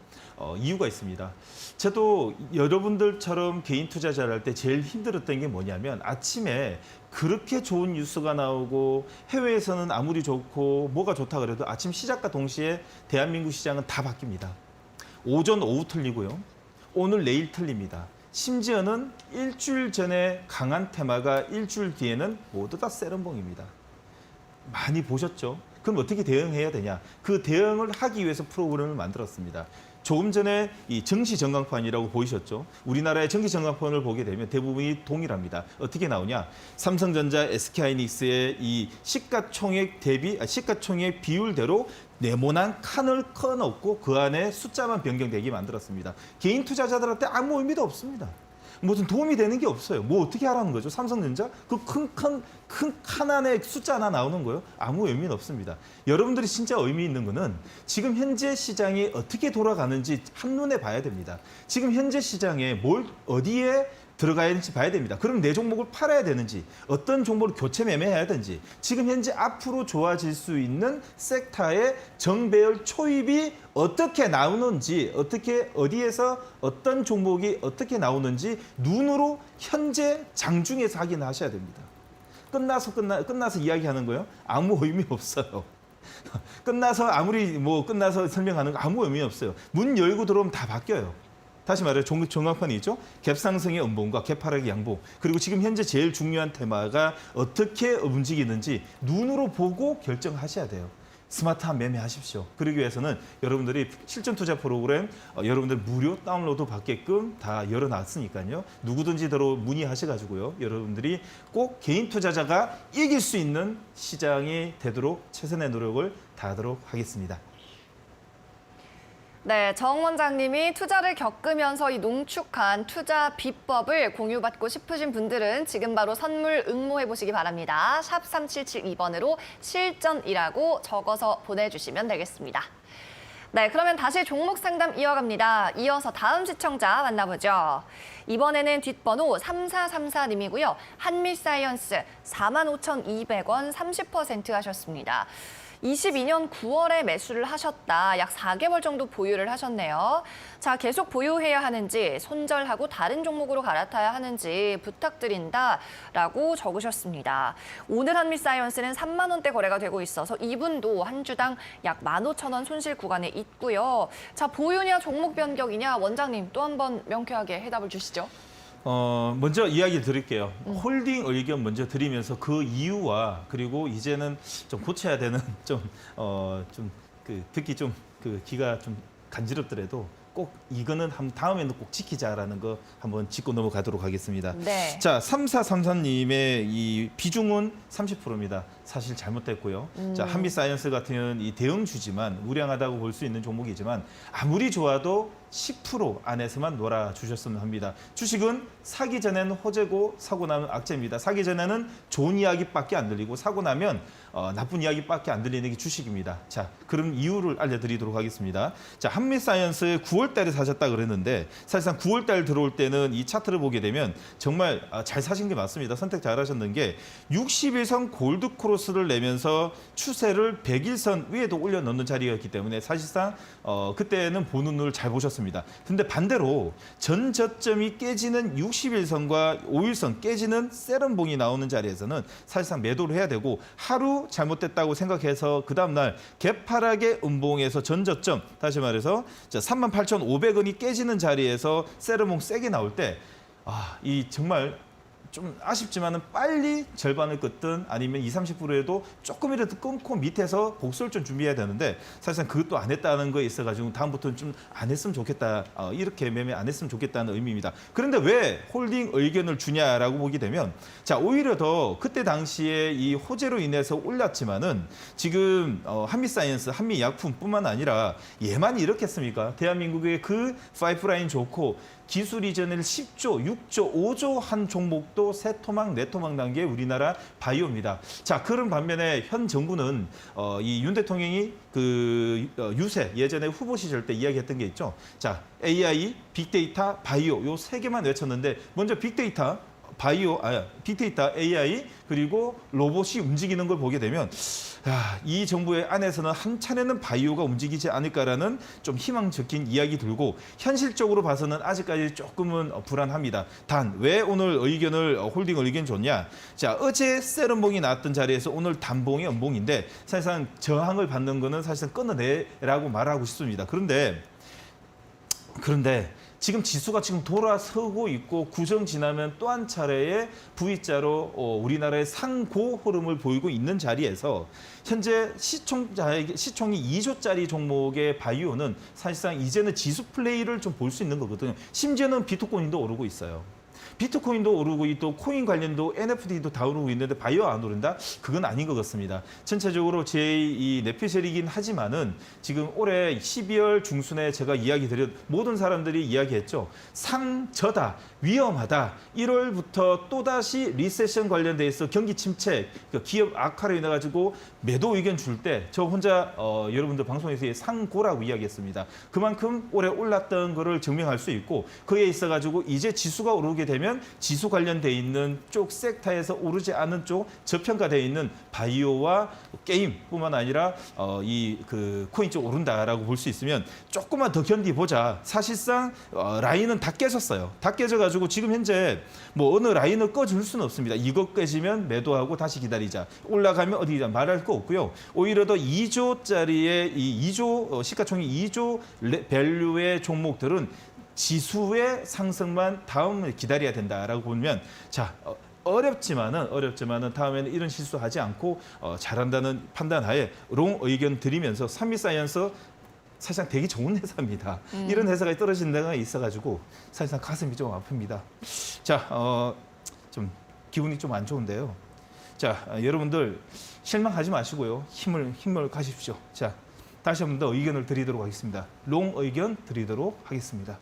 이유가 있습니다. 저도 여러분들처럼 개인 투자자를 할 때 제일 힘들었던 게 뭐냐면 아침에 그렇게 좋은 뉴스가 나오고 해외에서는 아무리 좋고 뭐가 좋다 그래도 아침 시작과 동시에 대한민국 시장은 다 바뀝니다. 오전, 오후 틀리고요. 오늘, 내일 틀립니다. 심지어는 일주일 전에 강한 테마가 일주일 뒤에는 모두 다 세련봉입니다. 많이 보셨죠? 그럼 어떻게 대응해야 되냐? 그 대응을 하기 위해서 프로그램을 만들었습니다. 조금 전에 이 정시 전광판이라고 보이셨죠? 우리나라의 정시 전광판을 보게 되면 대부분이 동일합니다. 어떻게 나오냐? 삼성전자, SK하이닉스의 이 시가총액 대비 시가총액 비율대로 네모난 칸을 커놓고 그 안에 숫자만 변경되게 만들었습니다. 개인 투자자들한테 아무 의미도 없습니다. 무슨 도움이 되는 게 없어요. 뭐 어떻게 하라는 거죠? 삼성전자? 그 큰 칸 안에 숫자 하나 나오는 거요? 아무 의미는 없습니다. 여러분들이 진짜 의미 있는 거는 지금 현재 시장이 어떻게 돌아가는지 한눈에 봐야 됩니다. 지금 현재 시장에 어디에 들어가야 되는지 봐야 됩니다. 그럼 내 종목을 팔아야 되는지, 어떤 종목을 교체 매매해야 되는지, 지금 현재 앞으로 좋아질 수 있는 섹터의 정배열 초입이 어떻게 나오는지, 어디에서 어떤 종목이 어떻게 나오는지 눈으로 현재 장중에서 확인하셔야 됩니다. 끝나서 이야기하는 거예요? 아무 의미 없어요. 끝나서 끝나서 설명하는 거 아무 의미 없어요. 문 열고 들어오면 다 바뀌어요. 다시 말해 전광판이 있죠. 갭상승의 음봉과 갭하락의 양봉. 그리고 지금 현재 제일 중요한 테마가 어떻게 움직이는지 눈으로 보고 결정하셔야 돼요. 스마트한 매매하십시오. 그러기 위해서는 여러분들이 실전 투자 프로그램 여러분들 무료 다운로드 받게끔 다 열어놨으니까요. 누구든지 문의하셔가지고요. 여러분들이 꼭 개인 투자자가 이길 수 있는 시장이 되도록 최선의 노력을 다하도록 하겠습니다. 네, 정 원장님이 투자를 겪으면서 이 농축한 투자 비법을 공유받고 싶으신 분들은 지금 바로 선물 응모해 보시기 바랍니다. 샵 3772번으로 실전이라고 적어서 보내주시면 되겠습니다. 네, 그러면 다시 종목 상담 이어갑니다. 이어서 다음 시청자 만나보죠. 이번에는 뒷번호 3434님이고요. 한미사이언스 45,200원 30% 하셨습니다. 22년 9월에 매수를 하셨다. 약 4개월 정도 보유를 하셨네요. 자, 계속 보유해야 하는지, 손절하고 다른 종목으로 갈아타야 하는지 부탁드린다라고 적으셨습니다. 오늘 한미사이언스는 3만 원대 거래가 되고 있어서 이분도 한 주당 약 15,000원 손실 구간에 있고요. 자, 보유냐 종목 변경이냐 원장님 또 한번 명쾌하게 해답을 주시죠. 먼저 이야기 드릴게요. 홀딩 의견 먼저 드리면서 그 이유와 그리고 이제는 좀 고쳐야 되는 듣기 좀 귀가 좀 간지럽더라도 꼭 이거는 다음에는 꼭 지키자라는 거 한번 짚고 넘어가도록 하겠습니다. 네. 자, 3433님의 이 비중은 30%입니다. 사실 잘못됐고요. 자, 한미사이언스 같은 이 대형주지만 우량하다고 볼 수 있는 종목이지만 아무리 좋아도 10% 안에서만 놀아주셨으면 합니다. 주식은 사기 전에는 호재고 사고 나면 악재입니다. 사기 전에는 좋은 이야기밖에 안 들리고 사고 나면 나쁜 이야기밖에 안 들리는 게 주식입니다. 자, 그럼 이유를 알려드리도록 하겠습니다. 자, 한미사이언스 9월 달에 사셨다 그랬는데 사실상 9월 달 들어올 때는 이 차트를 보게 되면 정말 잘 사신 게 맞습니다. 선택 잘 하셨는 게 60일선 골드 크로스를 내면서 추세를 100일선 위에도 올려놓는 자리였기 때문에 사실상 그때는 보는 눈을 잘 보셨습니다. 근데 반대로 전 저점이 깨지는 60일선과 5일선 깨지는 세련봉이 나오는 자리에서는 사실상 매도를 해야 되고 하루 잘못됐다고 생각해서 그 다음날 개파락의 음봉에서 전 저점 다시 말해서 38,500원이 깨지는 자리에서 세련봉 세게 나올 때 이 정말 좀 아쉽지만은 빨리 절반을 끊든 아니면 20-30%에도 조금이라도 끊고 밑에서 복수를 좀 준비해야 되는데 사실상 그것도 안 했다는 거에 있어가지고 다음부터는 좀 안 했으면 좋겠다. 이렇게 매매 안 했으면 좋겠다는 의미입니다. 그런데 왜 홀딩 의견을 주냐라고 보게 되면 자, 오히려 더 그때 당시에 이 호재로 인해서 올랐지만은 지금 한미사이언스, 한미약품뿐만 아니라 얘만 이렇겠습니까? 대한민국의 그 파이프라인 좋고 기술 이전을 10조, 6조, 5조 한 종목도 세 토막, 네 토막 단계의 우리나라 바이오입니다. 자, 그런 반면에 현 정부는 이 윤 대통령이 유세 예전에 후보 시절 때 이야기했던 게 있죠. 자, AI, 빅데이터, 바이오 요 세 개만 외쳤는데 먼저 빅데이터, 빅데이터, AI 그리고 로봇이 움직이는 걸 보게 되면 이 정부의 안에서는 한 차례는 바이오가 움직이지 않을까라는 좀 희망 적인 이야기 들고 현실적으로 봐서는 아직까지 조금은 불안합니다. 단 왜 오늘 홀딩 의견 줬냐? 자, 어제 세럼봉이 나왔던 자리에서 오늘 단봉이 연봉인데 사실상 저항을 받는 거는 사실상 끊어내라고 말하고 싶습니다. 그런데 지금 지수가 지금 돌아서고 있고 구정 지나면 또 한 차례의 V자로 우리나라의 상고 흐름을 보이고 있는 자리에서 현재 시총이 2조짜리 종목의 바이오는 사실상 이제는 지수 플레이를 좀 볼 수 있는 거거든요. 심지어는 비트코인도 오르고 있어요. 비트코인도 오르고 또 코인 관련도 NFT도 다 오르고 있는데 바이오 안 오른다? 그건 아닌 것 같습니다. 전체적으로 제 이 내피셜이긴 하지만은 지금 올해 12월 중순에 제가 이야기 드렸 모든 사람들이 이야기했죠. 상저다, 위험하다. 1월부터 또다시 리세션 관련돼 있어 경기 침체, 기업 악화로 인해 가지고 매도 의견 줄 때 저 혼자 여러분들 방송에서 상고라고 이야기했습니다. 그만큼 올해 올랐던 거를 증명할 수 있고 그에 있어 가지고 이제 지수가 오르게 되면 지수 관련돼 있는 쪽 섹터에서 오르지 않은 쪽 저평가돼 있는 바이오와 게임뿐만 아니라 코인 쪽 오른다라고 볼 수 있으면 조금만 더 견디보자. 사실상 라인은 다 깨졌어요. 다 깨져가지고 지금 현재 뭐 어느 라인을 꺼줄 수는 없습니다. 이거 깨지면 매도하고 다시 기다리자. 올라가면 어디자 말할 거 없고요. 오히려 더 2조짜리의 시가총액 2조 밸류의 종목들은 지수의 상승만 다음에 기다려야 된다라고 보면 자 어렵지만은 다음에는 이런 실수하지 않고 잘한다는 판단하에 롱 의견 드리면서 산미사이언스 사실상 되게 좋은 회사입니다. 이런 회사가 떨어진 데가 있어가지고 사실상 가슴이 좀 아픕니다. 자, 좀 기분이 좀 안 좋은데요. 자, 여러분들 실망하지 마시고요. 힘을 가십시오. 자, 다시 한 번 더 의견을 드리도록 하겠습니다. 롱 의견 드리도록 하겠습니다.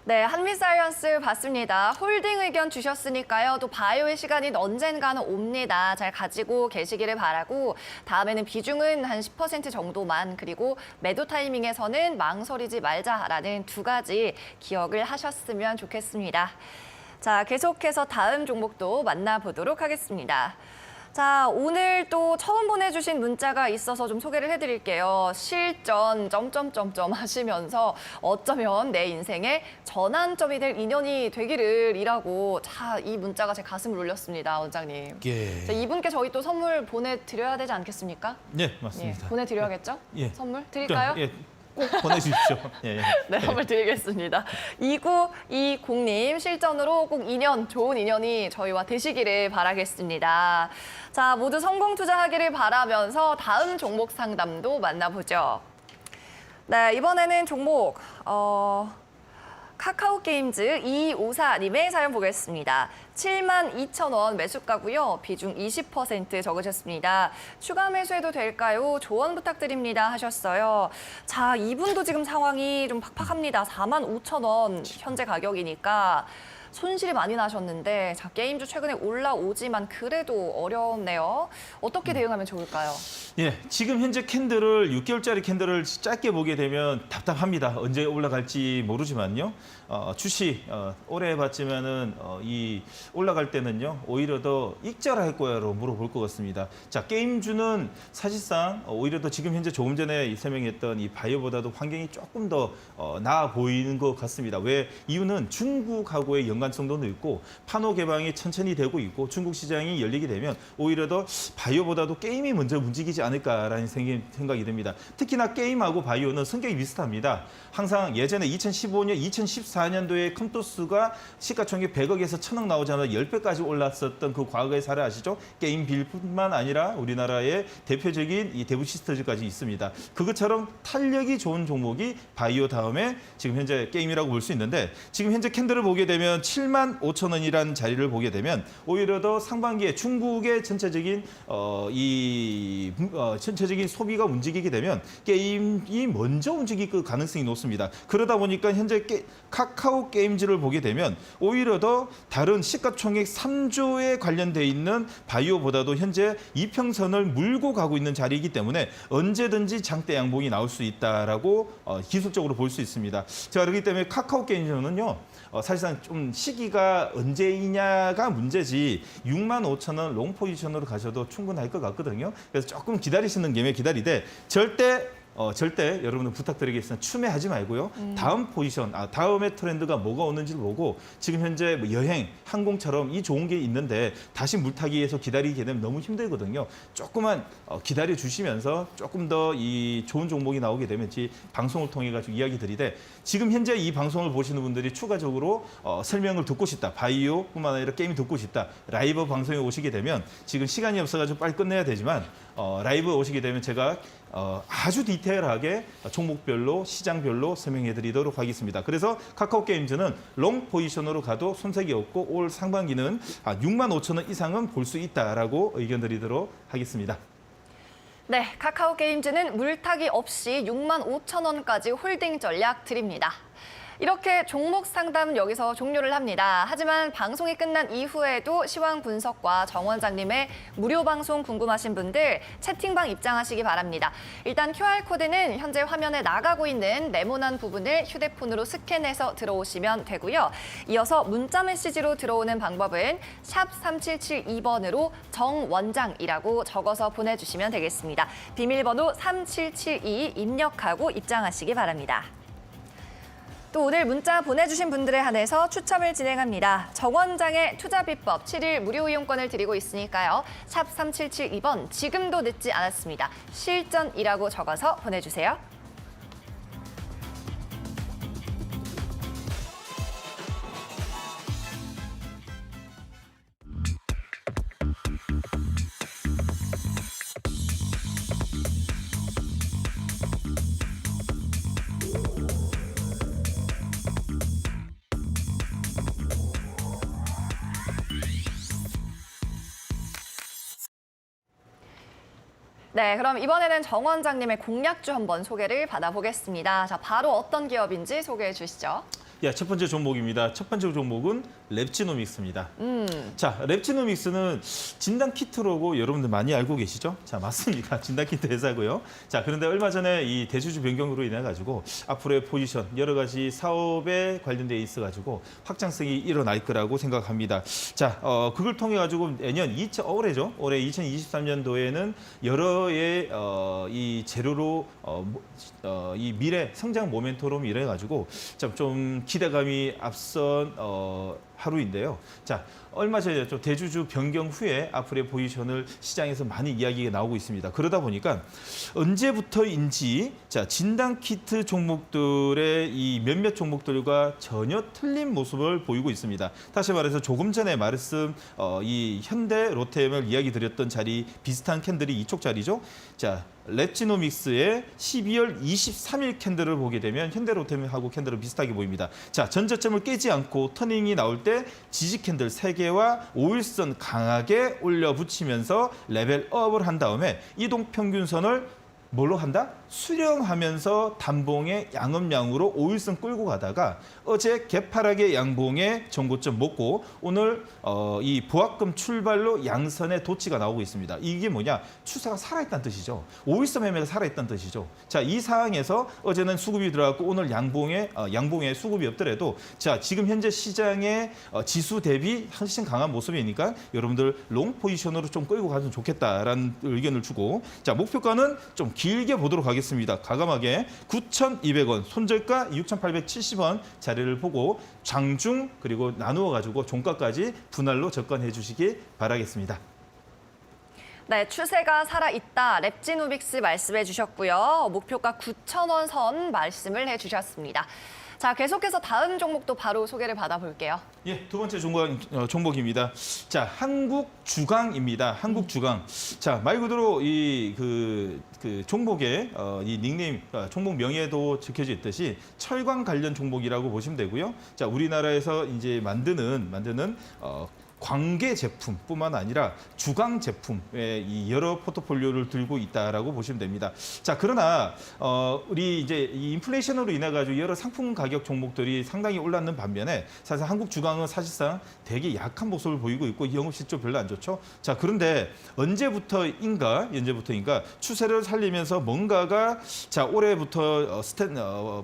네, 한미사이언스 봤습니다. 홀딩 의견 주셨으니까요. 또 바이오의 시간이 언젠가는 옵니다. 잘 가지고 계시기를 바라고 다음에는 비중은 한 10% 정도만 그리고 매도 타이밍에서는 망설이지 말자라는 두 가지 기억을 하셨으면 좋겠습니다. 자, 계속해서 다음 종목도 만나보도록 하겠습니다. 자, 오늘 또 처음 보내주신 문자가 있어서 좀 소개를 해드릴게요. 실전 하시면서 어쩌면 내 인생의 전환점이 될 인연이 되기를이라고 자, 이 문자가 제 가슴을 울렸습니다, 원장님. 예. 자, 이분께 저희 또 선물 보내드려야 되지 않겠습니까? 네, 맞습니다. 예, 보내드려야겠죠? 예. 선물 드릴까요? 예. 꼭 보내주십시오. 예. 네, 선물 드리겠습니다. 2920님 실전으로 꼭 좋은 인연이 저희와 되시기를 바라겠습니다. 자, 모두 성공 투자하기를 바라면서 다음 종목 상담도 만나보죠. 네, 이번에는 종목 카카오게임즈 2254님의 사연 보겠습니다. 72,000원 매수가고요. 비중 20% 적으셨습니다. 추가 매수해도 될까요? 조언 부탁드립니다 하셨어요. 자, 이분도 지금 상황이 좀 팍팍합니다. 45,000원 현재 가격이니까 손실이 많이 나셨는데 자, 게임주 최근에 올라오지만 그래도 어렵네요. 어떻게 대응하면 좋을까요? 예, 지금 현재 캔들을 6개월짜리 캔들을 짧게 보게 되면 답답합니다. 언제 올라갈지 모르지만요. 주식 오래 해봤지만은 이 올라갈 때는요 오히려 더 익절할 거야로 물어볼 것 같습니다. 자, 게임주는 사실상 오히려 더 지금 현재 조금 전에 설명했던 이 바이오보다도 환경이 조금 더 나아 보이는 것 같습니다. 왜 이유는 중국하고의 연관성도 있고 판호 개방이 천천히 되고 있고 중국 시장이 열리게 되면 오히려 더 바이오보다도 게임이 먼저 움직이지 않을까라는 생각이 듭니다. 특히나 게임하고 바이오는 성격이 비슷합니다. 항상 예전에 2015년, 2014년 2014년도에 컴투스가 시가총액 100억에서 1000억 나오자마자 10배까지 올랐었던 그 과거의 사례 아시죠? 게임 빌뿐만 아니라 우리나라의 대표적인 이 대부 시스터즈까지 있습니다. 그것처럼 탄력이 좋은 종목이 바이오 다음에 지금 현재 게임이라고 볼 수 있는데 지금 현재 캔들을 보게 되면 7만 5천 원이라는 자리를 보게 되면 오히려 더 상반기에 중국의 전체적인 전체적인 소비가 움직이게 되면 게임이 먼저 움직일 그 가능성이 높습니다. 그러다 보니까 현재 카카오 게임즈를 보게 되면 오히려 더 다른 시가총액 3조에 관련돼 있는 바이오보다도 현재 이평선을 물고 가고 있는 자리이기 때문에 언제든지 장대 양봉이 나올 수 있다라고 기술적으로 볼 수 있습니다. 자, 그렇기 때문에 카카오 게임즈는요. 사실상 좀 시기가 언제이냐가 문제지 6만 5천 원 롱 포지션으로 가셔도 충분할 것 같거든요. 그래서 조금 기다리시는 김에 기다리되 절대 여러분들 부탁드리겠습니다. 추매하지 말고요. 다음 포지션, 다음의 트렌드가 뭐가 오는지를 보고 지금 현재 뭐 여행, 항공처럼 이 좋은 게 있는데 다시 물타기 위해서 기다리게 되면 너무 힘들거든요. 조금만 기다려 주시면서 조금 더 이 좋은 종목이 나오게 되면 방송을 통해 가지고 이야기 드리되 지금 현재 이 방송을 보시는 분들이 추가적으로 설명을 듣고 싶다. 바이오뿐만 아니라 게임이 듣고 싶다. 라이브 방송에 오시게 되면 지금 시간이 없어가지고 빨리 끝내야 되지만 라이브 오시게 되면 제가 아주 디테일하게 종목별로 시장별로 설명해 드리도록 하겠습니다. 그래서 카카오 게임즈는 롱 포지션으로 가도 손색이 없고 올 상반기는 6만 5천 원 이상은 볼 수 있다라고 의견 드리도록 하겠습니다. 네, 카카오 게임즈는 물타기 없이 6만 5천 원까지 홀딩 전략 드립니다. 이렇게 종목 상담은 여기서 종료를 합니다. 하지만 방송이 끝난 이후에도 시황 분석과 정 원장님의 무료 방송 궁금하신 분들 채팅방 입장하시기 바랍니다. 일단 QR코드는 현재 화면에 나가고 있는 네모난 부분을 휴대폰으로 스캔해서 들어오시면 되고요. 이어서 문자 메시지로 들어오는 방법은 샵 3772번으로 정 원장이라고 적어서 보내주시면 되겠습니다. 비밀번호 3772 입력하고 입장하시기 바랍니다. 또 오늘 문자 보내주신 분들에 한해서 추첨을 진행합니다. 정 원장의 투자비법 7일 무료 이용권을 드리고 있으니까요. 샵 3772번 지금도 늦지 않았습니다. 실전이라고 적어서 보내주세요. 네, 그럼 이번에는 정 원장님의 공략주 한번 소개를 받아보겠습니다. 자, 바로 어떤 기업인지 소개해 주시죠. 첫 번째 종목입니다. 첫 번째 종목은 랩지노믹스입니다. 자, 랩지노믹스는 진단 키트로고 여러분들 많이 알고 계시죠? 자, 맞습니다. 진단 키트 회사고요. 자, 그런데 얼마 전에 이 대주주 변경으로 인해 가지고 앞으로의 포지션 여러 가지 사업에 관련돼 있어 가지고 확장성이 일어날 거라고 생각합니다. 자, 그걸 통해 가지고 내년 올해 2023년도에는 여러의 이 재료로 이 미래 성장 모멘토로 이래 가지고 좀 기대감이 앞선 하루인데요. 자, 얼마 전에 좀 대주주 변경 후에 앞으로의 포지션을 시장에서 많이 이야기가 나오고 있습니다. 그러다 보니까 언제부터인지 진단 키트 종목들의 이 몇몇 종목들과 전혀 틀린 모습을 보이고 있습니다. 다시 말해서 조금 전에 말씀 이 현대 롯데엠을 이야기 드렸던 자리 비슷한 캔들이 이쪽 자리죠. 자, 랩지노믹스의 12월 23일 캔들을 보게 되면 현대 롯데하고 캔들은 비슷하게 보입니다. 자, 전저점을 깨지 않고 터닝이 나올 때 지지 캔들 3개와 5일선 강하게 올려 붙이면서 레벨업을 한 다음에 이동 평균선을 뭘로 한다? 수렴하면서 단봉의 양음양으로 5일선 끌고 가다가 어제 개파락의 양봉의 전고점 먹고 오늘 이 보합금 출발로 양선의 도치가 나오고 있습니다. 이게 뭐냐? 추세가 살아있다는 뜻이죠. 5일선 매매가 살아있다는 뜻이죠. 자, 이 상황에서 어제는 수급이 들어갔고 오늘 양봉에 수급이 없더라도 자, 지금 현재 시장의 지수 대비 훨씬 강한 모습이니까 여러분들 롱 포지션으로 좀 끌고 가면 좋겠다라는 의견을 주고 자, 목표가는 좀 길게 보도록 하겠습니다. 과감하게 9,200원, 손절가 6,870원 자리를 보고 장중 그리고 나누어 가지고 종가까지 분할로 접근해 주시기 바라겠습니다. 네, 추세가 살아있다. 랩지노믹스 말씀해 주셨고요. 목표가 9,000원 선 말씀을 해주셨습니다. 자, 계속해서 다음 종목도 바로 소개를 받아볼게요. 예, 두 번째 종목입니다. 자, 한국주강입니다. 한국주강. 자, 말 그대로 그 종목의 이 닉네임, 종목 명예도 적혀져 있듯이 철강 관련 종목이라고 보시면 되고요. 자, 우리나라에서 이제 만드는 광계 제품뿐만 아니라 주강 제품의 이 여러 포트폴리오를 들고 있다라고 보시면 됩니다. 자, 그러나 우리 이제 이 인플레이션으로 인해 가지고 여러 상품 가격 종목들이 상당히 올랐는 반면에 사실 한국 주강은 사실상 되게 약한 모습을 보이고 있고 영업 실적 별로 안 좋죠. 자, 그런데 언제부터인가 추세를 살리면서 뭔가가 자, 올해부터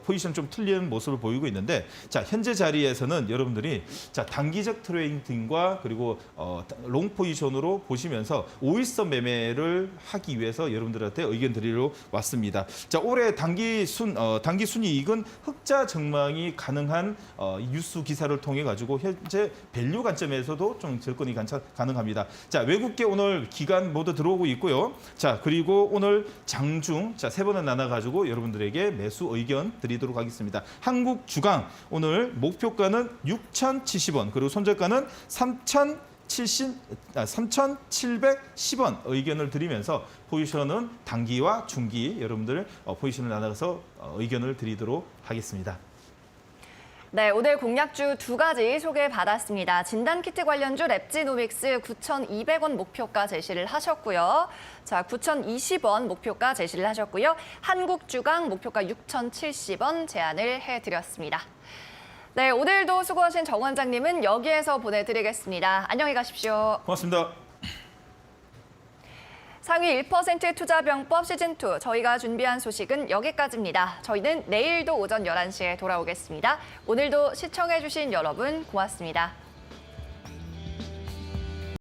포지션 좀 틀린 모습을 보이고 있는데, 자, 현재 자리에서는 여러분들이 자, 단기적 트레이딩과 그리고 롱 포지션으로 보시면서 5일선 매매를 하기 위해서 여러분들한테 의견 드리러 왔습니다. 자, 올해 단기 순이익은 흑자 전망이 가능한 뉴스 기사를 통해 가지고 현재 밸류 관점에서도 좀 접근이 가능합니다. 자, 외국계 오늘 기간 모두 들어오고 있고요. 자, 그리고 오늘 장중 자, 3번을 나눠 가지고 여러분들에게 매수 의견 드리도록 하겠습니다. 한국 주강 오늘 목표가는 6,070원, 그리고 손절가는 3,710원 의견을 드리면서 포지션은 단기와 중기 여러분들 포지션을 나눠서 의견을 드리도록 하겠습니다. 네, 오늘 공략주 2가지 소개받았습니다. 진단키트 관련주 랩지노믹스 9,200원 목표가 제시를 하셨고요. 자, 9,020원 목표가 제시를 하셨고요. 한국주강 목표가 6,070원 제안을 해드렸습니다. 네, 오늘도 수고하신 정 원장님은 여기에서 보내드리겠습니다. 안녕히 가십시오. 고맙습니다. 상위 1% 투자병법 시즌2 저희가 준비한 소식은 여기까지입니다. 저희는 내일도 오전 11시에 돌아오겠습니다. 오늘도 시청해주신 여러분 고맙습니다.